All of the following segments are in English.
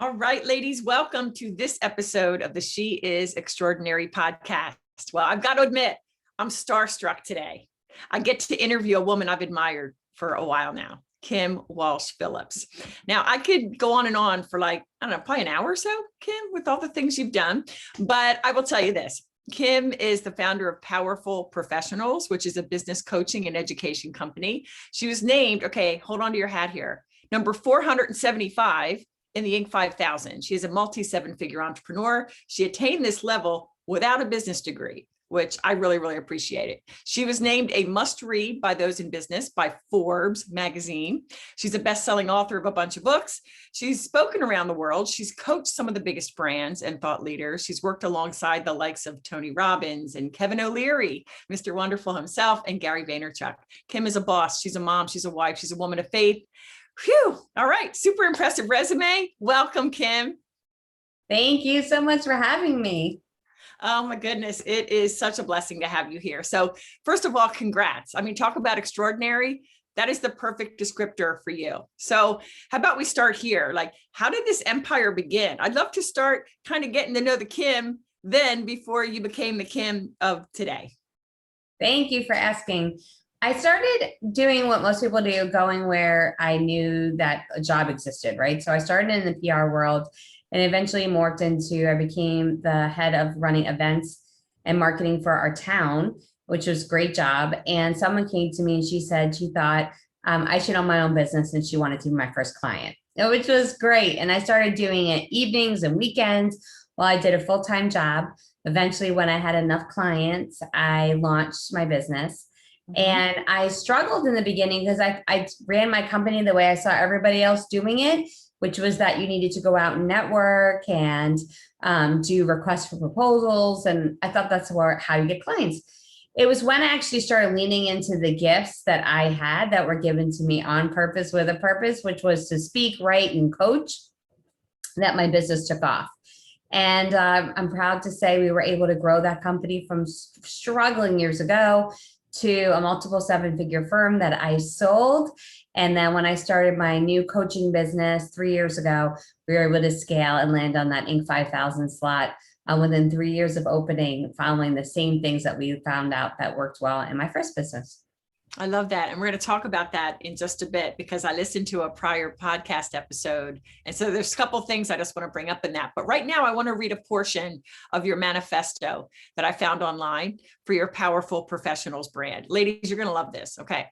All right, ladies, welcome to this episode of the She Is Extraordinary podcast. Well, I've got to admit, I'm starstruck today. I get to interview a woman I've admired for a while now, Kim Walsh Phillips. Now, I could go on and on for probably an hour or so, Kim, with all the things you've done. But I will tell you this. Kim is the founder of Powerful Professionals, which is a business coaching and education company. She was named, hold on to your hat here, number 475 in the Inc. 5000. She is a multi-seven-figure entrepreneur. She attained this level without a business degree, which I really, really appreciate it. She was named a must-read by those in business by Forbes magazine. She's a best-selling author of a bunch of books. She's spoken around the world. She's coached some of the biggest brands and thought leaders. She's worked alongside the likes of Tony Robbins and Kevin O'Leary, Mr. Wonderful himself, and Gary Vaynerchuk. Kim is a boss. She's a mom. She's a wife. She's a woman of faith. Phew. All right. Super impressive resume. Welcome, Kim. Thank you so much for having me. Oh my goodness. It is such a blessing to have you here. So first of all, congrats. I mean, talk about extraordinary. That is the perfect descriptor for you. So how about we start here? How did this empire begin? I'd love to start kind of getting to know the Kim then before you became the Kim of today. Thank you for asking. I started doing what most people do, going where I knew that a job existed, right? So I started in the PR world and eventually morphed into, I became the head of running events and marketing for our town, which was a great job. And someone came to me and she said she thought I should own my own business and she wanted to be my first client, which was great. And I started doing it evenings and weekends while I did a full-time job. Eventually, when I had enough clients, I launched my business. And I struggled in the beginning because I ran my company the way I saw everybody else doing it, which was that you needed to go out and network and do requests for proposals. And I thought that's how you get clients. It was when I actually started leaning into the gifts that I had that were given to me on purpose with a purpose, which was to speak, write, and coach, that my business took off. And I'm proud to say we were able to grow that company from struggling years ago to a multiple seven-figure firm that I sold. And then when I started my new coaching business 3 years ago, we were able to scale and land on that Inc. 5000 slot within 3 years of opening, following the same things that we found out that worked well in my first business. I love that. And we're going to talk about that in just a bit because I listened to a prior podcast episode. And so there's a couple of things I just want to bring up in that. But right now I want to read a portion of your manifesto that I found online for your Powerful Professionals brand. Ladies, you're going to love this. Okay.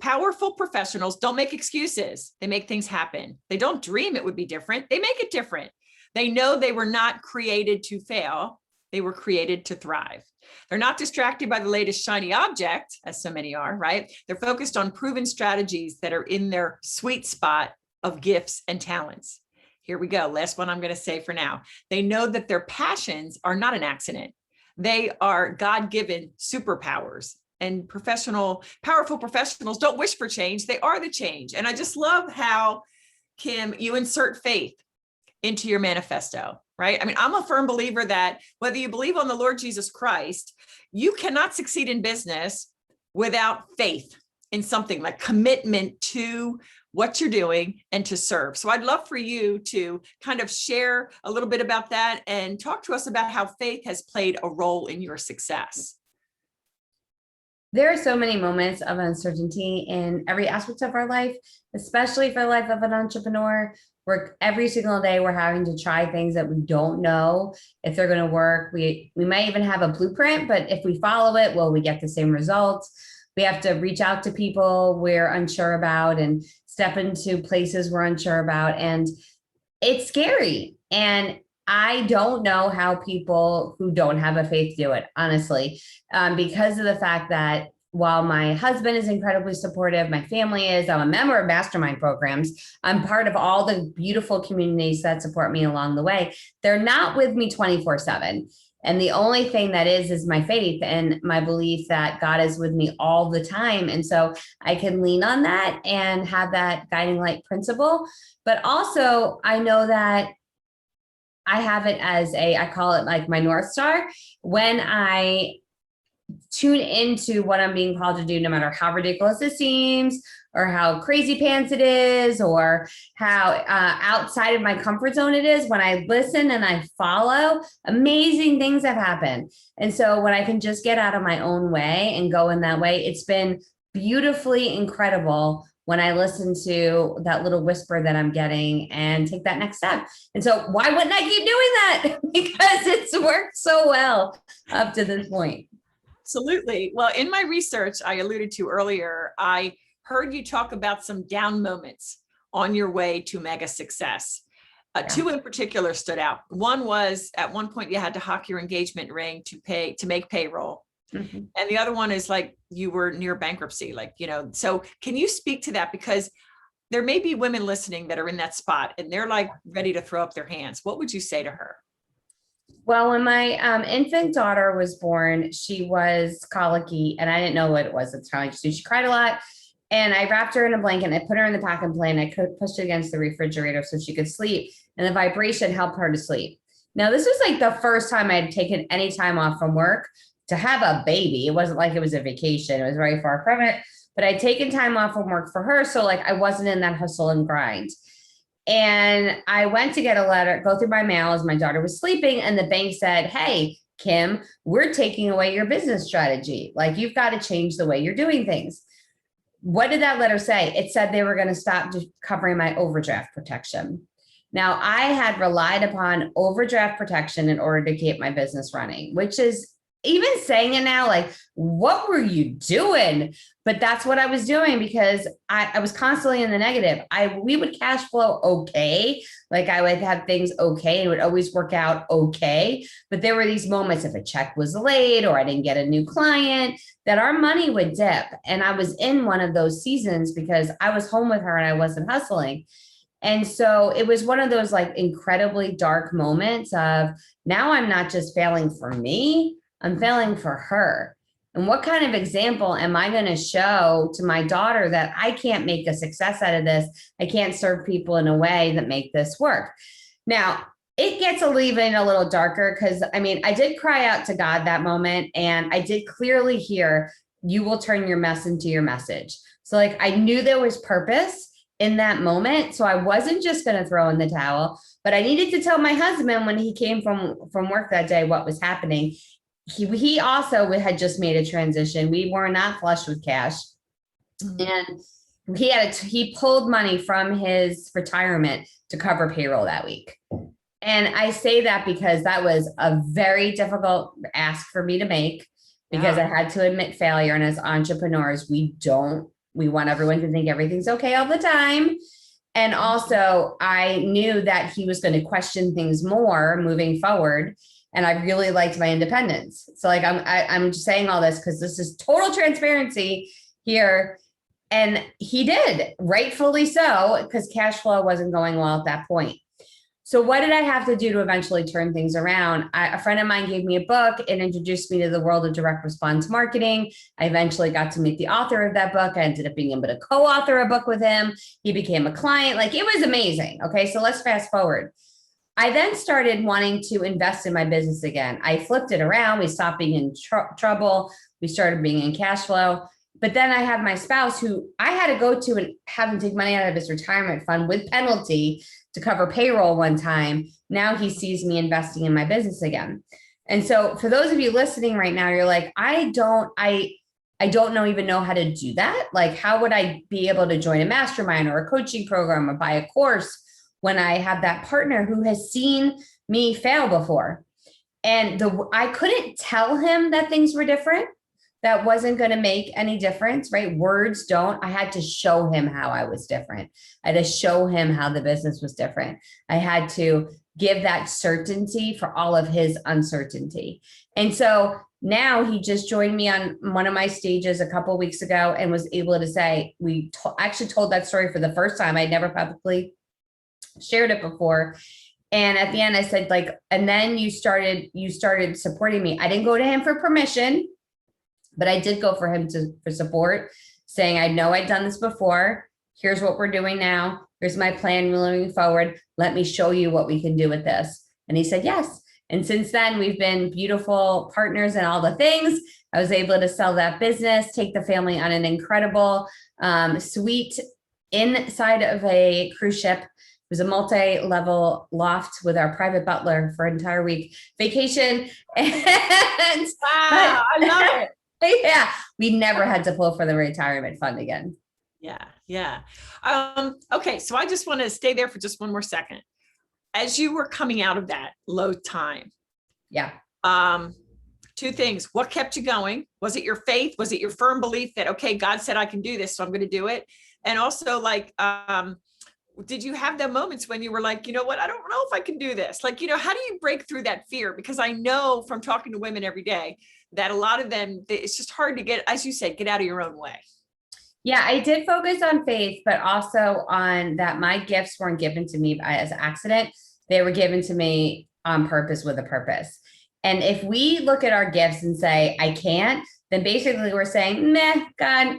Powerful professionals don't make excuses. They make things happen. They don't dream it would be different. They make it different. They know they were not created to fail. They were created to thrive. They're not distracted by the latest shiny object, as so many are, right? They're focused on proven strategies that are in their sweet spot of gifts and talents. Here we go. Last one I'm going to say for now. They know that their passions are not an accident. They are God-given superpowers. And powerful professionals don't wish for change. They are the change. And I just love how, Kim, you insert faith into your manifesto, right? I mean, I'm a firm believer that whether you believe on the Lord Jesus Christ, you cannot succeed in business without faith in something, like commitment to what you're doing and to serve. So I'd love for you to kind of share a little bit about that and talk to us about how faith has played a role in your success. There are so many moments of uncertainty in every aspect of our life, especially for the life of an entrepreneur, where every single day we're having to try things that we don't know if they're going to work. We might even have a blueprint, but if we follow it, will we get the same results? We have to reach out to people we're unsure about and step into places we're unsure about. And it's scary. And I don't know how people who don't have a faith do it, honestly, because of the fact that while my husband is incredibly supportive, my family is, I'm a member of mastermind programs, I'm part of all the beautiful communities that support me along the way. They're not with me 24/7. And the only thing that is my faith and my belief that God is with me all the time. And so I can lean on that and have that guiding light principle. But also I know that I have it as I call it like my North Star. When I tune into what I'm being called to do, no matter how ridiculous it seems, or how crazy pants it is, or how outside of my comfort zone it is. When I listen and I follow, amazing things have happened. And so when I can just get out of my own way and go in that way, it's been beautifully incredible when I listen to that little whisper that I'm getting and take that next step. And so why wouldn't I keep doing that? Because it's worked so well up to this point. Absolutely. Well, in my research, I alluded to earlier, I heard you talk about some down moments on your way to mega success. Two in particular stood out. One was at one point you had to hock your engagement ring to make payroll. Mm-hmm. And the other one is like you were near bankruptcy, so can you speak to that? Because there may be women listening that are in that spot and they're like ready to throw up their hands. What would you say to her? Well, when my infant daughter was born, she was colicky and I didn't know what it was at the time. She cried a lot and I wrapped her in a blanket and I put her in the pack and play and I pushed it against the refrigerator so she could sleep, and the vibration helped her to sleep. Now, this was like the first time I had taken any time off from work to have a baby. It wasn't like it was a vacation. It was very far from it, but I'd taken time off from work for her. So like I wasn't in that hustle and grind. And I went to get a letter, go through my mail as my daughter was sleeping. And the bank said, "Hey, Kim, we're taking away your business strategy. Like you've got to change the way you're doing things." What did that letter say? It said they were going to stop covering my overdraft protection. Now, I had relied upon overdraft protection in order to keep my business running, which is, even saying it now, like, what were you doing? But that's what I was doing because I was constantly in the negative. We would cash flow okay. Like I would have things okay and it would always work out okay. But there were these moments if a check was late or I didn't get a new client that our money would dip. And I was in one of those seasons because I was home with her and I wasn't hustling. And so it was one of those like incredibly dark moments of now I'm not just failing for me, I'm failing for her. And what kind of example am I going to show to my daughter that I can't make a success out of this? I can't serve people in a way that make this work. Now, it gets even a little darker because I did cry out to God that moment. And I did clearly hear, you will turn your mess into your message. So like, I knew there was purpose in that moment. So I wasn't just going to throw in the towel, but I needed to tell my husband when he came from work that day, what was happening. He also had just made a transition. We were not flush with cash. And he pulled money from his retirement to cover payroll that week. And I say that because that was a very difficult ask for me to make because I had to admit failure. And as entrepreneurs, we want everyone to think everything's okay all the time. And also I knew that he was going to question things more moving forward. And I really liked my independence. So like, I'm just saying all this because this is total transparency here. And he did, rightfully so, because cash flow wasn't going well at that point. So what did I have to do to eventually turn things around? A friend of mine gave me a book and introduced me to the world of direct response marketing. I eventually got to meet the author of that book. I ended up being able to co-author a book with him. He became a client. Like it was amazing. Okay, so let's fast forward. I then started wanting to invest in my business again. I flipped it around. We stopped being in trouble. We started being in cash flow. But then I have my spouse who I had to go to and have him take money out of his retirement fund with penalty to cover payroll one time. Now he sees me investing in my business again. And so for those of you listening right now, you're like, I don't even know how to do that. Like, how would I be able to join a mastermind or a coaching program or buy a course when I have that partner who has seen me fail before? And I couldn't tell him that things were different. That wasn't going to make any difference, right? Words don't. I had to show him how I was different. I had to show him how the business was different. I had to give that certainty for all of his uncertainty. And so now he just joined me on one of my stages a couple of weeks ago and was able to say, actually told that story for the first time. I'd never publicly shared it before. And at the end I said, like, and then you started supporting me. I didn't go to him for permission, but I did go for him for support, saying, I know I'd done this before. Here's what we're doing now. Here's my plan moving forward. Let me show you what we can do with this. And he said, yes. And since then, we've been beautiful partners in all the things. I was able to sell that business, take the family on an incredible suite inside of a cruise ship. It was a multi-level loft with our private butler for an entire week vacation. And Wow, I love it. yeah, we never had to pull for the retirement fund again. Yeah, yeah. Okay, so I just want to stay there for just one more second. As you were coming out of that low time, yeah, two things. What kept you going? Was it your faith? Was it your firm belief that, okay, God said I can do this, so I'm going to do it? And also, like, did you have the moments when you were like, you know what, I don't know if I can do this? Like, how do you break through that fear? Because I know from talking to women every day that a lot of them, it's just hard to get, as you said, get out of your own way. Yeah, I did focus on faith, but also on that my gifts weren't given to me as an accident. They were given to me on purpose with a purpose. And if we look at our gifts and say, I can't, then basically we're saying, meh, God,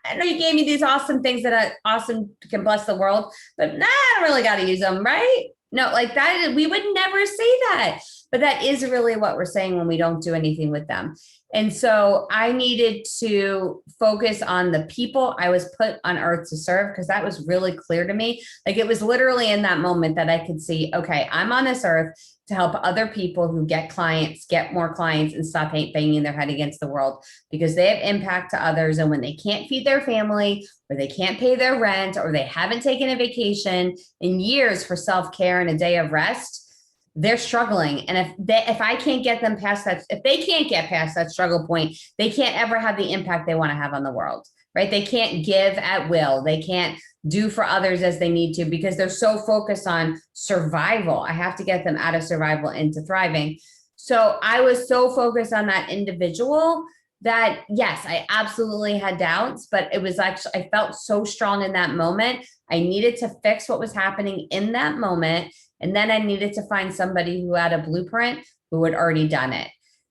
I know you gave me these awesome things that are awesome, can bless the world, but nah, I don't really got to use them, right? No, like that, we would never say that. But that is really what we're saying when we don't do anything with them. And so I needed to focus on the people I was put on earth to serve, because that was really clear to me. Like, it was literally in that moment that I could see, okay, I'm on this earth to help other people who get clients, get more clients, and stop banging their head against the world, because they have impact to others. And when they can't feed their family, or they can't pay their rent, or they haven't taken a vacation in years for self-care and a day of rest, they're struggling. And if I can't get them past that, if they can't get past that struggle point, they can't ever have the impact they want to have on the world, right? They can't give at will. They can't do for others as they need to, because they're so focused on survival. I have to get them out of survival into thriving. So I was so focused on that individual that, yes, I absolutely had doubts, but it was actually, I felt so strong in that moment. I needed to fix what was happening in that moment. And then I needed to find somebody who had a blueprint, who had already done it,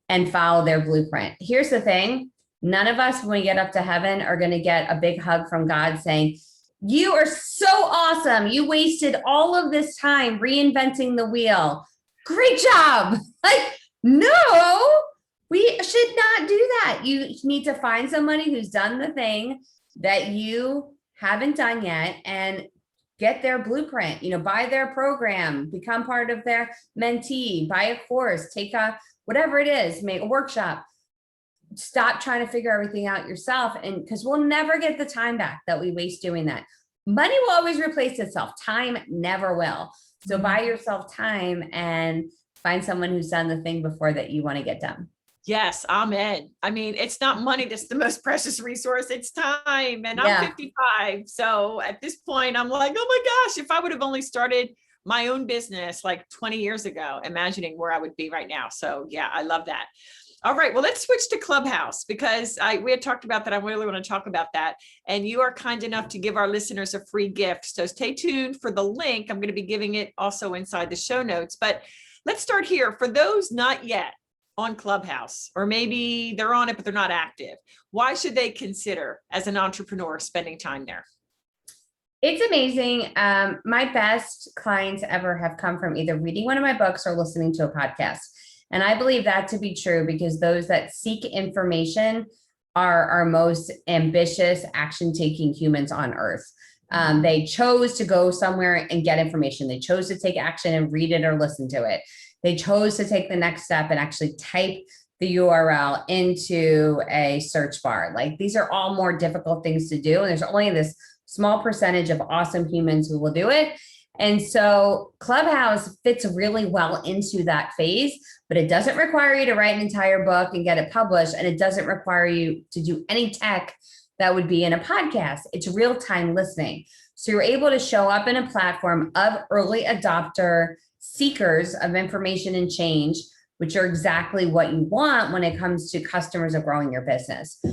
and follow their blueprint. Here's the thing. None of us, when we get up to heaven, are going to get a big hug from God saying, you are so awesome. You wasted all of this time reinventing the wheel. Great job. Like, no, we should not do that. You need to find somebody who's done the thing that you haven't done yet and get their blueprint, buy their program, become part of their mentee, buy a course, take whatever it is, make a workshop. Stop trying to figure everything out yourself. And because we'll never get the time back that we waste doing that. Money will always replace itself. Time never will. So buy yourself time and find someone who's done the thing before that you want to get done. Yes, amen. I mean, it's not money that's the most precious resource, it's time. And I'm 55. So at this point, I'm like, oh my gosh, if I would have only started my own business like 20 years ago, imagining where I would be right now. So yeah, I love that. All right, well, let's switch to Clubhouse, because we had talked about that. I really want to talk about that. And you are kind enough to give our listeners a free gift. So stay tuned for the link. I'm going to be giving it also inside the show notes. But let's start here. For those not yet on Clubhouse, or maybe they're on it, but they're not active, why should they consider, as an entrepreneur, spending time there? It's amazing. My best clients ever have come from either reading one of my books or listening to a podcast. And I believe that to be true, because those that seek information are our most ambitious, action-taking humans on earth. They chose to go somewhere and get information. They chose to take action and read it or listen to it. They chose to take the next step and actually type the URL into a search bar. Like, these are all more difficult things to do. And there's only this small percentage of awesome humans who will do it. And so Clubhouse fits really well into that phase, but it doesn't require you to write an entire book and get it published. And it doesn't require you to do any tech that would be in a podcast. It's real-time listening. So you're able to show up in a platform of early adopter seekers of information and change, which are exactly what you want when it comes to customers of growing your business.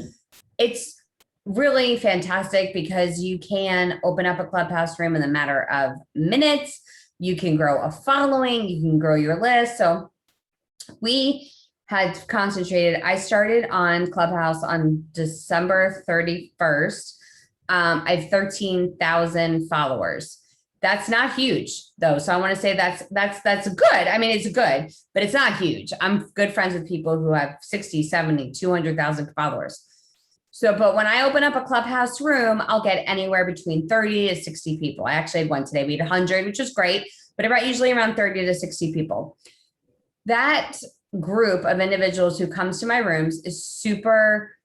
It's really fantastic because you can open up a Clubhouse room in a matter of minutes. You can grow a following, you can grow your list. So we had concentrated. I started on Clubhouse on December 31st. I have 13,000 followers. That's not huge though. So I want to say that's good. I mean, it's good, but it's not huge. I'm good friends with people who have 60, 70, 200,000 followers. So, but when I open up a Clubhouse room, I'll get anywhere between 30 to 60 people. I actually had one today. We had 100, which was great, but usually around 30 to 60 people. That group of individuals who comes to my rooms is super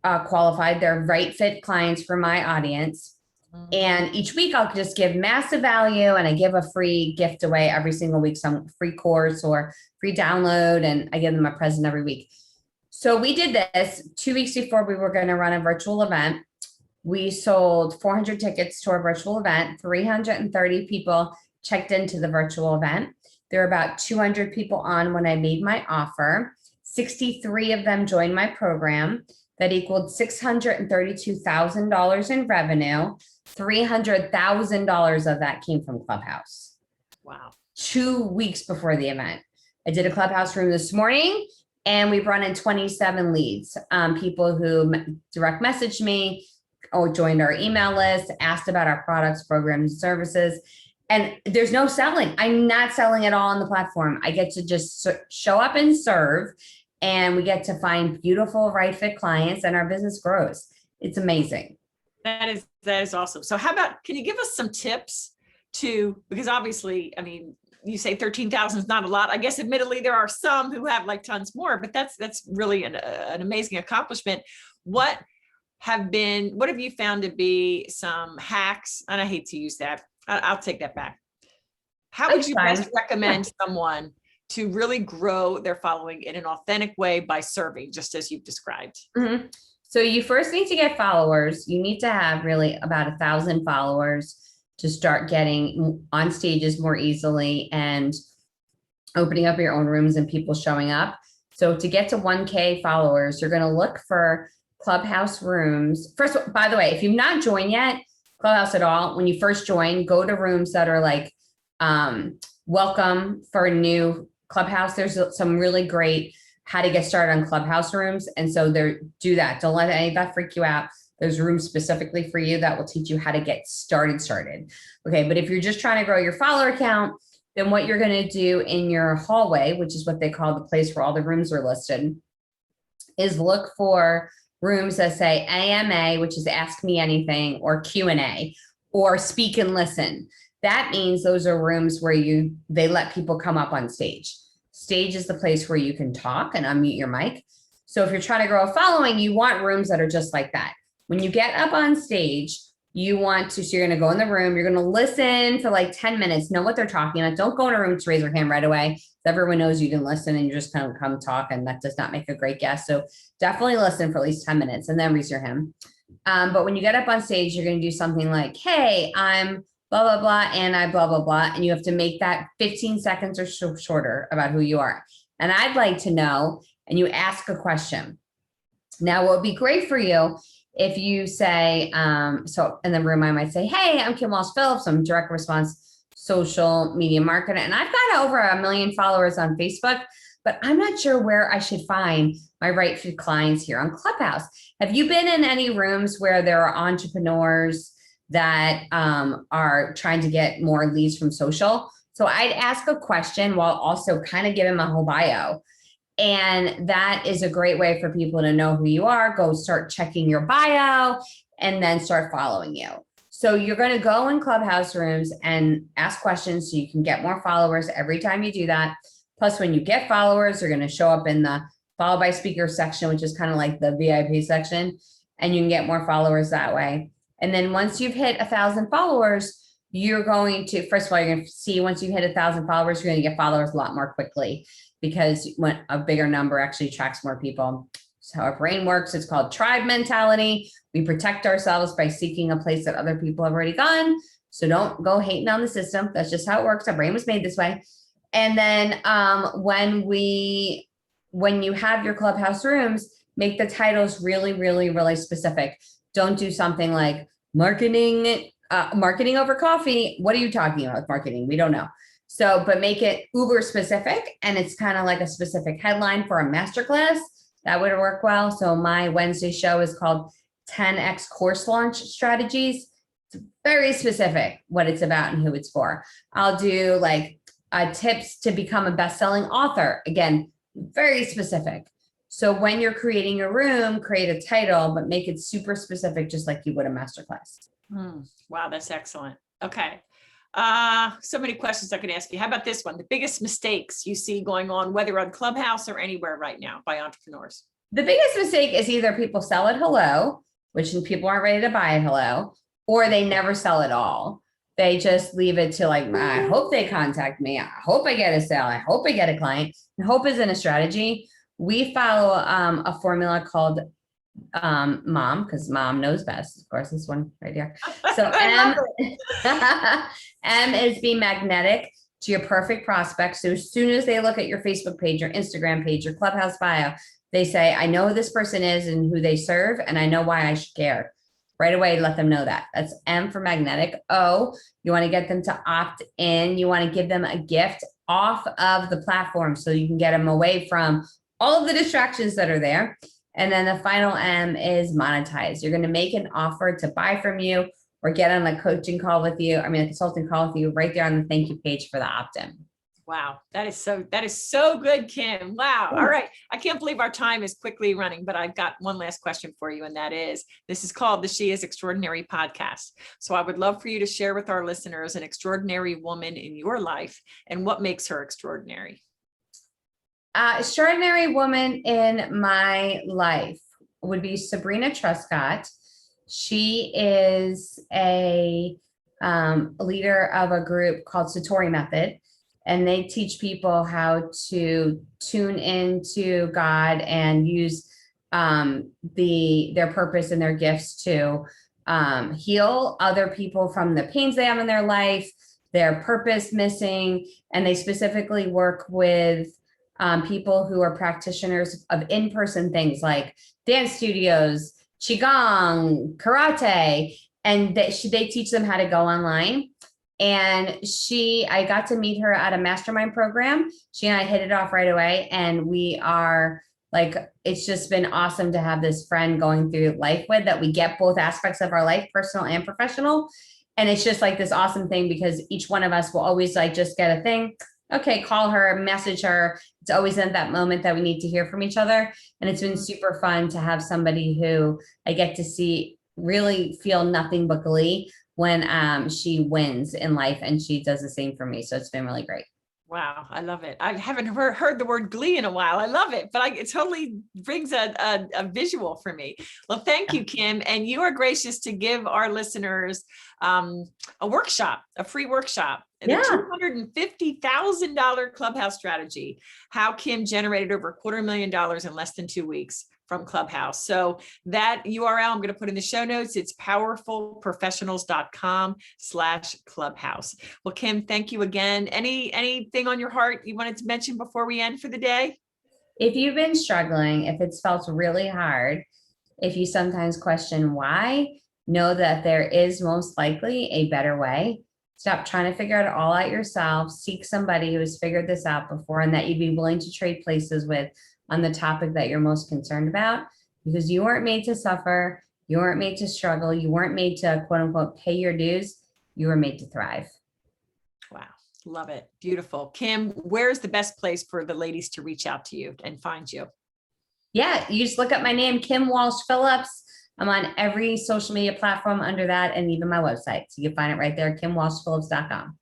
qualified. They're right fit clients for my audience. And each week I'll just give massive value, and I give a free gift away every single week, some free course or free download, and I give them a present every week. So we did this 2 weeks before we were going to run a virtual event. We sold 400 tickets to our virtual event. 330 people checked into the virtual event. There were about 200 people on when I made my offer. 63 of them joined my program. That equaled $632,000 in revenue. $300,000 of that came from Clubhouse. Wow. 2 weeks before the event. I did a Clubhouse room this morning, and we brought in 27 leads, people who direct messaged me or joined our email list, asked about our products, programs, and services. And there's no selling. I'm not selling at all on the platform. I get to just show up and serve, and we get to find beautiful, right fit clients, and our business grows. It's amazing. That is awesome. So how about, can you give us some tips because obviously, I mean, you say 13,000 is not a lot. I guess admittedly there are some who have like tons more, but that's really an amazing accomplishment. What have you found to be some hacks? And I hate to use that. I'll take that back. How would you best recommend someone to really grow their following in an authentic way by serving, just as you've described? Mm-hmm. So you first need to get followers. You need to have really about 1,000 followers to start getting on stages more easily and opening up your own rooms and people showing up. So to get to 1K followers, you're going to look for Clubhouse rooms. First, by the way, if you've not joined yet, Clubhouse at all, when you first join, go to rooms that are like welcome for new Clubhouse. There's some really great how to get started on Clubhouse rooms. And so do that. Don't let any of that freak you out. There's rooms specifically for you that will teach you how to get started. Okay, but if you're just trying to grow your follower count, then what you're going to do in your hallway, which is what they call the place where all the rooms are listed, is look for rooms that say AMA, which is Ask Me Anything, or Q&A, or Speak and Listen. That means those are rooms where they let people come up on stage. Stage is the place where you can talk and unmute your mic. So if you're trying to grow a following, you want rooms that are just like that. When you get up on stage, so you're going to go in the room, you're going to listen for like 10 minutes, know what they're talking about. Don't go in a room to raise your hand right away. Everyone knows you can listen and you just kind of come talk, and that does not make a great guest. So definitely listen for at least 10 minutes and then raise your hand. But when you get up on stage, you're going to do something like, hey, I'm blah, blah, blah, and I blah, blah, blah. And you have to make that 15 seconds or shorter about who you are. And I'd like to know, and you ask a question. Now, what would be great for you if you say, so in the room, I might say, hey, I'm Kim Walsh Phillips. I'm direct response social media marketer. And I've got over 1 million followers on Facebook, but I'm not sure where I should find my right fit clients here on Clubhouse. Have you been in any rooms where there are entrepreneurs that are trying to get more leads from social? So I'd ask a question while also kind of giving my whole bio. And that is a great way for people to know who you are. Go start checking your bio and then start following you. So you're going to go in Clubhouse rooms and ask questions so you can get more followers every time you do that. Plus, when you get followers, they're going to show up in the followed by speaker section, which is kind of like the VIP section, and you can get more followers that way. And then once you've hit 1,000 followers, you're going to, first of all, you're going to see once you hit 1,000 followers, you're going to get followers a lot more quickly, because when a bigger number actually attracts more people. So how our brain works, it's called tribe mentality. We protect ourselves by seeking a place that other people have already gone. So don't go hating on the system. That's just how it works. Our brain was made this way. And then when you have your Clubhouse rooms, make the titles really, really, really specific. Don't do something like marketing over coffee. What are you talking about with marketing? We don't know. So, but make it uber specific, and it's kind of like a specific headline for a masterclass. That would work well. So my Wednesday show is called 10X Course Launch Strategies. It's very specific what it's about and who it's for. I'll do like tips to become a best-selling author. Again, very specific. So when you're creating a room, create a title, but make it super specific, just like you would a masterclass. Wow, that's excellent. Okay. So many questions I could ask you. How about this one? The biggest mistakes you see going on, whether on Clubhouse or anywhere right now by entrepreneurs? The biggest mistake is either people sell it hello, which people aren't ready to buy it hello, or they never sell at all. They just leave it to like, I hope they contact me. I hope I get a sale. I hope I get a client. And hope isn't a strategy. We follow a formula called mom, because mom knows best. Of course, this one right here. So M is be magnetic to your perfect prospects. So as soon as they look at your Facebook page, your Instagram page, your Clubhouse bio, they say, I know who this person is and who they serve, and I know why I should care. Right away, let them know that. That's M for magnetic. O, you want to get them to opt in. You want to give them a gift off of the platform so you can get them away from all of the distractions that are there. And then the final M is monetize. You're going to make an offer to buy from you or get on a coaching call with you. A consulting call with you right there on the thank you page for the opt-in. Wow. That is so good, Kim. Wow. All right. I can't believe our time is quickly running, but I've got one last question for you. And that is, this is called the She is Extraordinary podcast. So I would love for you to share with our listeners an extraordinary woman in your life and what makes her extraordinary. Extraordinary woman in my life would be Sabrina Truscott. She is a leader of a group called Satori Method, and they teach people how to tune into God and use their purpose and their gifts to heal other people from the pains they have in their life, their purpose missing, and they specifically work with people who are practitioners of in-person things like dance studios, qigong, karate, and they teach them how to go online. And I got to meet her at a mastermind program. She and I hit it off right away. And we are like, it's just been awesome to have this friend going through life with, that we get both aspects of our life, personal and professional. And it's just like this awesome thing because each one of us will always like just get a thing. Okay, call her, message her. It's always at that moment that we need to hear from each other. And it's been super fun to have somebody who I get to see really feel nothing but glee when she wins in life, and she does the same for me. So it's been really great. Wow, I love it. I haven't heard the word glee in a while. I love it, but it totally brings a visual for me. Well, thank you, Kim. And you are gracious to give our listeners a workshop, a free workshop, the $250,000 Clubhouse strategy, how Kim generated over $250,000 in less than 2 weeks from Clubhouse. So that URL I'm going to put in the show notes. It's powerfulprofessionals.com/Clubhouse. Well, Kim, thank you again. Anything on your heart you wanted to mention before we end for the day? If you've been struggling, if it's felt really hard, if you sometimes question why, know that there is most likely a better way. Stop trying to figure it all out yourself. Seek somebody who has figured this out before and that you'd be willing to trade places with on the topic that you're most concerned about, because you weren't made to suffer. You weren't made to struggle. You weren't made to quote unquote pay your dues. You were made to thrive. Wow. Love it. Beautiful. Kim, where's the best place for the ladies to reach out to you and find you? Yeah, you just look up my name, Kim Walsh Phillips. I'm on every social media platform under that, and even my website. So you can find it right there, KimWalshPhillips.com.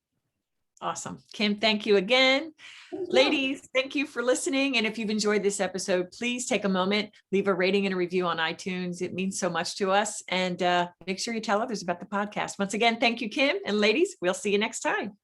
Awesome. Kim, thank you again. Ladies, thank you for listening. And if you've enjoyed this episode, please take a moment, leave a rating and a review on iTunes. It means so much to us. And make sure you tell others about the podcast. Once again, thank you, Kim. And ladies, we'll see you next time.